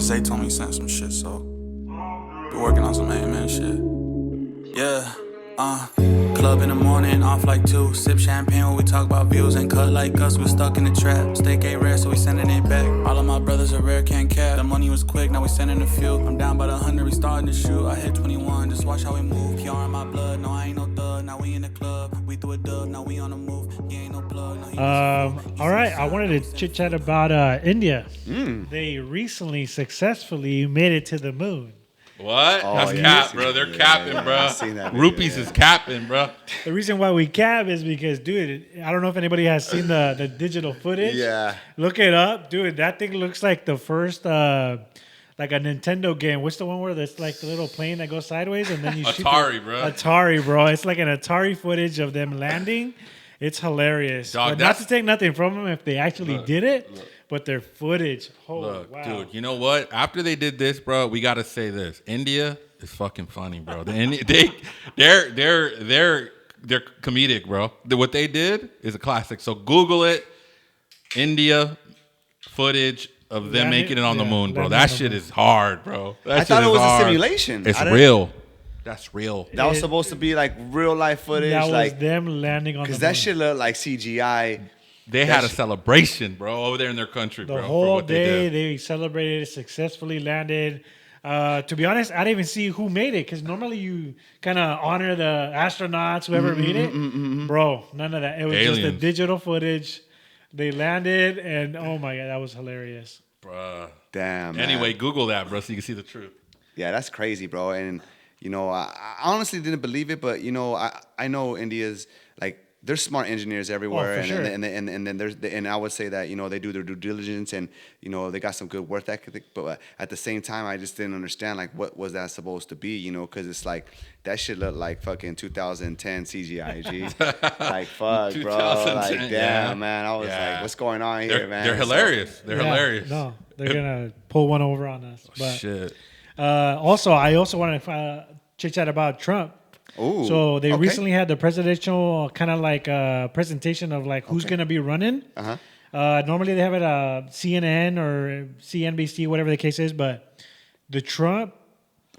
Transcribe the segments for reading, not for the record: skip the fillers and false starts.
Zay told me he sent some shit, so be working on some man shit. Yeah, club in the morning, off like 2. Sip champagne when we talk about views. Ain't cut like us, we stuck in the trap. Steak ain't rare, so we sending it back. All of my brothers are rare, can't cap. The money was quick, now we sending a few. I'm down by the 100, we starting to shoot. I hit 21, just watch how we move. PR in my blood, no I ain't no thug. Now we in the club, we threw a dub, now we on the move. He ain't no plug, no he All right, I wanted to chit chat about India. They recently successfully made it to the moon. What? That's cap, bro. They're capping, bro. I've seen that video, Rupees is capping, bro. The reason why we cap is because, dude, I don't know if anybody has seen the digital footage. Yeah. Look it up, dude. That thing looks like the first, like a Nintendo game. What's the one where there's like the little plane that goes sideways and then you shoot Atari, bro. Atari, bro. It's like an Atari footage of them landing. It's hilarious. Dog, but not to take nothing from them if they actually did it, but their footage. Oh, Look, wow. dude, you know what? After they did this, bro, we gotta say this. India is fucking funny, bro. They're comedic, bro. What they did is a classic. So Google it. India footage of them making it on the moon, bro. That shit is hard, bro. I thought it was a simulation. It's real. That's real. That was supposed to be like real life footage. That was like them landing on the moon. because that shit looked like CGI. They had a celebration, bro, over there in their country, The bro. for whole what day they did. they celebrated, successfully landed. To be honest, I didn't even see who made it because normally you kind of honor the astronauts, whoever made it. Bro, none of that. It was just the Aliens. digital footage. They landed, and oh my God, that was hilarious. Bruh. Damn. Man. Anyway, Google that, bro, so you can see the truth. Yeah, that's crazy, bro. And you know, I honestly didn't believe it, but you know, I know India's like there's smart engineers everywhere, for sure. and then there's and I would say that you know they do their due diligence and you know they got some good work ethic, but at the same time I just didn't understand like what was that supposed to be, you know, because it's like that shit looked like fucking 2010 CGI, G. Like fuck, bro, like 2010, damn, yeah. man, I was Yeah. like, what's going on here, man? They're hilarious. They're Yeah, hilarious. No, they're gonna pull one over on us. But Shit. also, I also want to chit chat about Trump. Ooh, So they okay. recently had the presidential kind of like presentation of like who's going to be running. Normally they have it CNN or CNBC, whatever the case is, but the Trump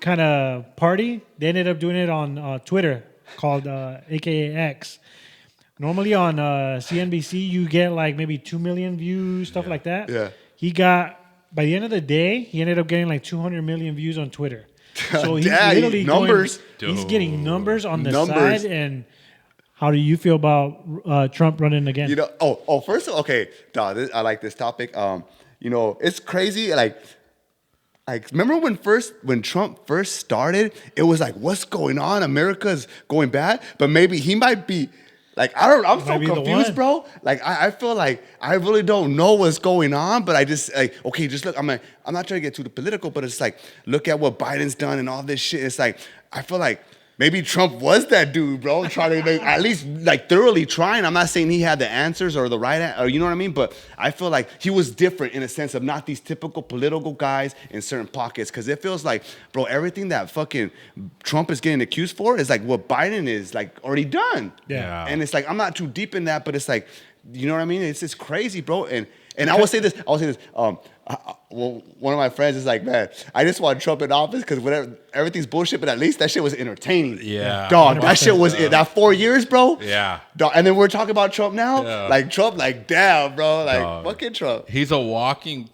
kind of party, they ended up doing it on Twitter called AKA X. Normally on CNBC you get like maybe 2 million views, stuff like that. Yeah. He got, by the end of the day, he ended up getting like 200 million views on Twitter. So he's Damn, literally numbers. he's getting numbers on the Numbers. side. And how do you feel about Trump running again? You know, first of all, okay, dog, I like this topic. You know, it's crazy. Like remember when Trump first started, it was like, what's going on? America's going bad, but maybe he might be. Like I'm so Might be the confused, one. bro. Like I feel like I really don't know what's going on, but I just like okay, just look. I'm not trying to get too political, but it's like look at what Biden's done and all this shit. It's like I feel like maybe Trump was that dude, bro, trying to like, at least like thoroughly trying. I'm not saying he had the answers or the right, or you know what I mean, but I feel like he was different in a sense of not these typical political guys in certain pockets. Because it feels like, bro, everything that fucking Trump is getting accused for is like what Biden is like already done. Yeah. And it's like I'm not too deep in that, but it's like, you know what I mean? It's just crazy, bro. And I will say this. Well, one of my friends is like, man, I just want Trump in office because whatever everything's bullshit, but at least that shit was entertaining. Yeah. Dog, that shit was that 4 years, bro. Yeah. Dog, and then we're talking about Trump now. Yeah. Like Trump, like damn, bro. Like Dog. fucking Trump. He's a walking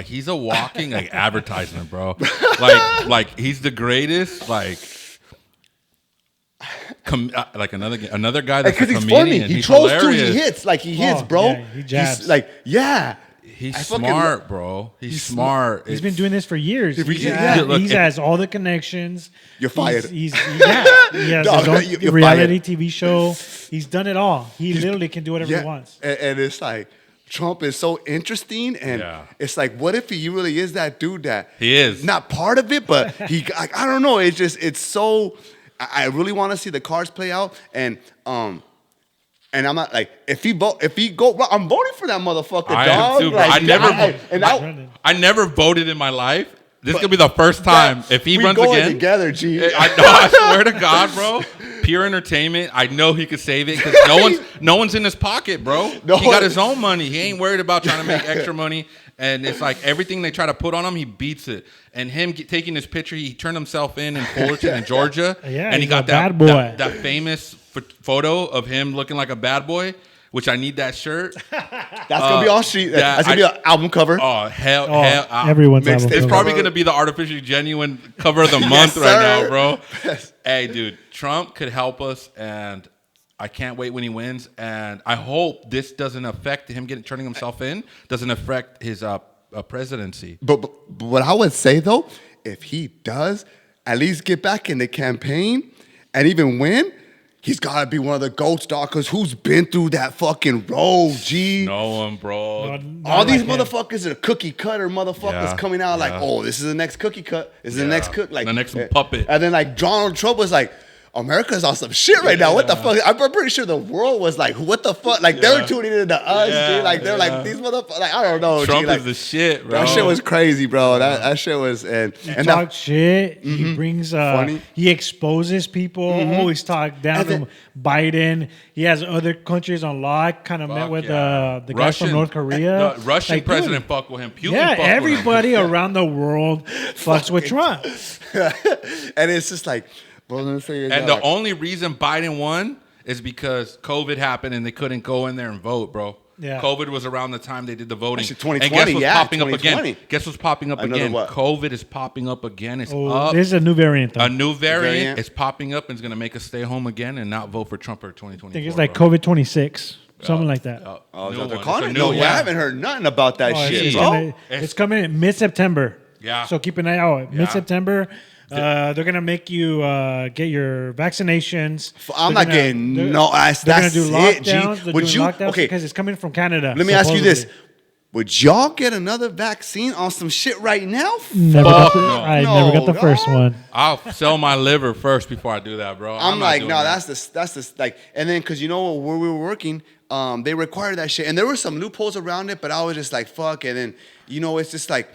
he's a walking like advertisement, bro. Like he's the greatest like like another guy that's a Because he's comedian. funny. He He's trolls too. hilarious. He hits. Like he hits, bro. yeah, he jabs. He's like, yeah. He's I fucking smart, bro. He's smart. He's been doing this for years. Yeah. Look, He has all the connections. You're fired. He has Dog, his own you're reality TV show. He's done it all. He literally can do whatever he wants. And it's like Trump is so interesting, and it's like, what if he really is that dude that He is. not part of it, but he like I don't know. It's so. I really want to see the cards play out, and I'm not like if he go, I'm voting for that motherfucker, I dog. am too, bro. Like, I never voted in my life. This is gonna be the first time if he we runs going again. together, G. I know. I swear to God, bro. pure entertainment. I know he could save it because no one's in his pocket, bro. No He got one- his own money. He ain't worried about trying to make extra money. And it's like everything they try to put on him, he beats it. And him taking his picture, he turned himself in Fullerton in Georgia. Yeah, and he he's got a that bad boy. that famous photo of him looking like a bad boy, which I need that shirt. That's gonna be on street. that- That's gonna be an album cover. Oh hell, Oh, hell! everyone's mixtape. album It's cover. probably gonna be the artificially genuine cover of the month right sir. now, bro. Hey, dude, Trump could help us, and I can't wait when he wins. And I hope this doesn't affect him turning himself in. Doesn't affect his presidency. But what I would say though, if he does at least get back in the campaign and even win, he's gotta be one of the GOATs, dog. Cause who's been through that fucking road, G? No one, bro. Not All these like him. motherfuckers are cookie cutter motherfuckers Yeah, coming out like, yeah. oh, this is the next cookie cut. This is the Yeah, next cook, like the next puppet. And then like Donald Trump was like, America's on some shit right now. What the fuck? I'm pretty sure the world was like, what the fuck? Like they were tuning into us, Yeah, dude. Like they're yeah. like these motherfuckers. Like I don't know. Trump G, like, is the shit, bro. that shit was crazy, bro. That shit was and Talk that, shit. He brings Funny. he exposes people. Always talk down And then- to Biden. He has other countries on lock. Kind of met Fuck with yeah. the guy from North Korea. The Russian Like, dude, president fuck with him. Putin yeah, fuck with him. everybody around the world fucks with Trump. and it's just like, what was I gonna say? And the only reason Biden won is because COVID happened and they couldn't go in there and vote, bro. Yeah. COVID was around the time they did the voting. Actually, 2020, and guess what's yeah, popping up 2020. again? Guess what's popping up Another again? what? COVID is popping up again. It's Oh, up. there's a new variant though. A new variant Variant. is popping up and it's going to make us stay home again and not vote for Trump for 2024. I think it's like COVID 26, something like that. Oh, is new that they're one. calling It's a it? new No, one. yeah, I haven't heard nothing about that Oh, shit, it's, bro. gonna- it's coming in mid-September. Yeah. So keep an eye out. Mid-September, they're gonna make you get your vaccinations. I'm They're not getting they're- no. That's They're gonna do it, G. lockdowns. They're Would doing you? lockdowns Okay, because it's coming from Canada. let me ask you this: supposedly. would y'all get another vaccine on some shit right now? Never got Fuck the, no. I never got the No, first dog. one. I'll sell my liver first before I do that, bro. I'm not like, doing no, that. that's the like, and then because you know where we were working, they required that shit, and there were some loopholes around it, but I was just like, fuck, and then it's just like,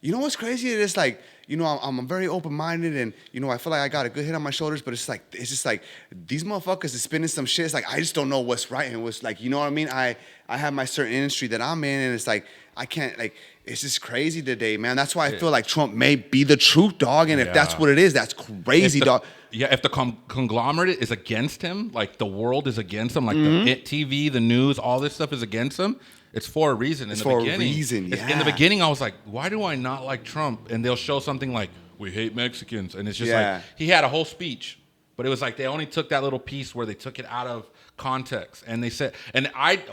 you know what's crazy? It's like, I'm very open minded, and I feel like I got a good head on my shoulders, but it's just like these motherfuckers is spinning some shit. It's like I just don't know what's right and what's like, you know what I mean? I have my certain industry that I'm in, and it's like I can't like. It's just crazy today, man. That's why I feel like Trump may be the truth, dog. And if that's Yeah. what it is, that's crazy, If the- dog. Yeah, if the conglomerate is against him, like the world is against him, like Mm-hmm. the TV, the news, all this stuff is against him. It's for a reason. It's In the for a beginning, reason, In yeah. the beginning, I was like, why do I not like Trump? And they'll show something like, we hate Mexicans, and it's just Yeah. like he had a whole speech, but it was like they only took that little piece where they took it out of context, and they said,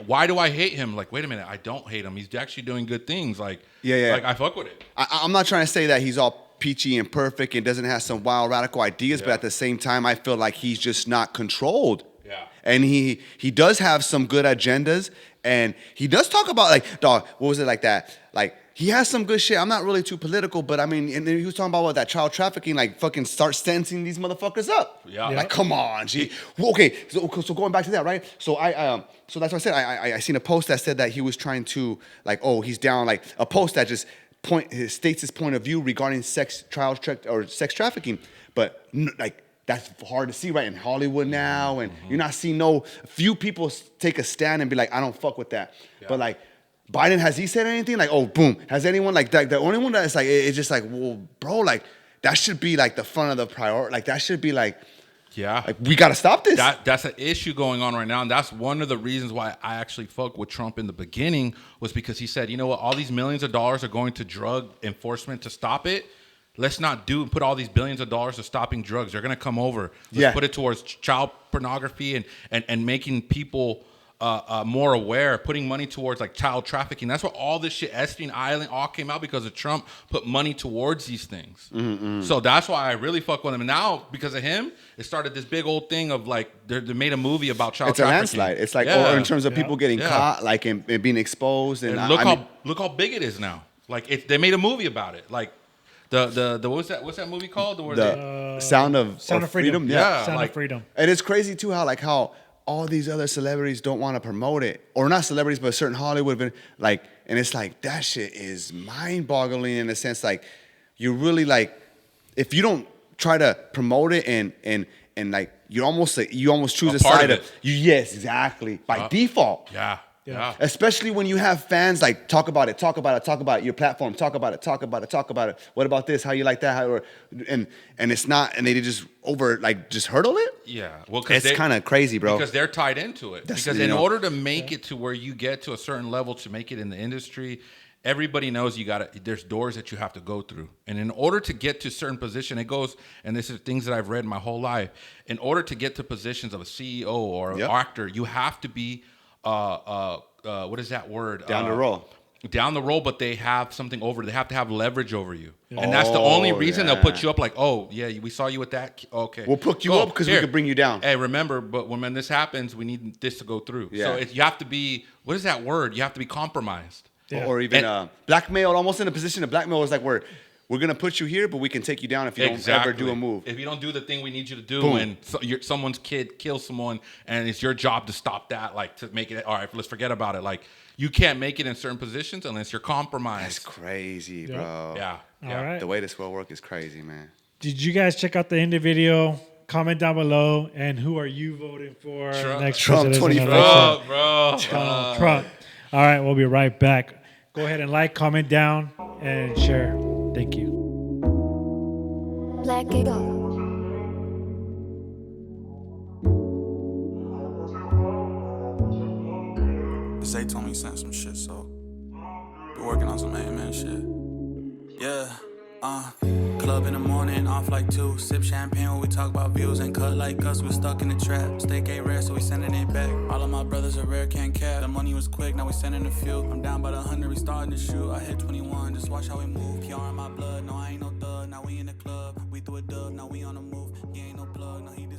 why do I hate him? Like, wait a minute, I don't hate him. He's actually doing good things. Like, Yeah. like I fuck with it. I'm not trying to say that he's all peachy and perfect and doesn't have some wild radical ideas, but Yeah. at the same time, I feel like he's just not controlled. Yeah. And he does have some good agendas, and he does talk about like, dog, what was it like that? Like he has some good shit. I'm not really too political, but I mean, and then he was talking about what that child trafficking, like fucking start sentencing these motherfuckers up. Yeah. Like, come on, G. Well, okay, so going back to that, right? So so that's what I said. I seen a post that said that he was trying to like, oh, he's down, like a post that just states his point of view regarding sex trafficking, but like that's hard to see right in Hollywood now, and you're not seeing few people take a stand and be like, I don't fuck with that. But like Biden, has he said anything? Like, oh, boom, has anyone like that? The only one that's like, it's just like, well, bro, like that should be like the front of the priority. Like that should be like Yeah. we gotta stop this. That's an issue going on right now, and that's one of the reasons why I actually fucked with Trump in the beginning was because he said, you know what, all these millions of dollars are going to drug enforcement to stop it. Let's not put all these billions of dollars to stopping drugs. They're gonna come over. Let's put it towards child pornography and making people more aware, putting money towards like child trafficking. That's what all this shit, Epstein Island, all came out because of Trump put money towards these things. So that's why I really fuck with him. And now because of him, it started this big old thing of like they made a movie about child it's a trafficking. landslide. It's like, Yeah. or in terms of people getting Yeah. caught, like and being exposed, and And look how big it is now. Like they made a movie about it. Like the what's that movie called? the Sound of Freedom. Yeah. Sound like- of Freedom. And it's crazy too how all these other celebrities don't want to promote it, or not celebrities, but certain Hollywood, like, and it's like that shit is mind-boggling in a sense. Like, you really like if you don't try to promote it and and like you almost choose a part side of of it. you. Yes, exactly, by default. Yeah. Especially when you have fans like talk about it, your platform, talk about it. What about this? How you like that? And it's not, and they just just hurdle it. Yeah. Well, It's kind of crazy, bro. Because they're tied into it. That's- Because you in know. order to make it to where you get to a certain level to make it in the industry, everybody knows there's doors that you have to go through. And in order to get to a certain position, it goes, and this is things that I've read my whole life. In order to get to positions of a CEO or an actor, you have to be what is that word? Down the road. Down the road, but they have something over. They have to have leverage over you, and that's the only reason they'll put you up. Like, oh yeah, we saw you with that. Okay, We'll put you up because we could bring you down. Hey, remember, but when this happens, we need this to go through. Yeah. So you have to be. What is that word? You have to be compromised. Yeah. Or even blackmail, almost in a position of blackmail is like we're gonna put you here, but we can take you down if you don't ever do a move. If you don't do the thing we need you to do, Boom. when someone's kid kills someone, and it's your job to stop that, like to make it. All right, let's forget about it. Like you can't make it in certain positions unless you're compromised. That's crazy, bro. Yeah. All right. The way this world works is crazy, man. Did you guys check out the end of the video? Comment down below, and who are you voting for next Trump presidential 25. election? Bro. Trump. All right, we'll be right back. Go ahead and like, comment down, and share. Thank you. Black Eagle. Zay told me he sent some shit, so be working on some man shit. Yeah, club in the morning, off like 2. Sip champagne when we talk about views. Ain't cut like us, we stuck in the trap. Steak ain't rare, so we sending it back. All of my brothers are rare, can't cap. The money was quick, now we sending a few. I'm down by the 100, we starting to shoot. I hit 21, just watch how we move. PR in my blood, no I ain't no thug. Now we in the club, we threw a dub, now we on the move. You ain't no plug, no he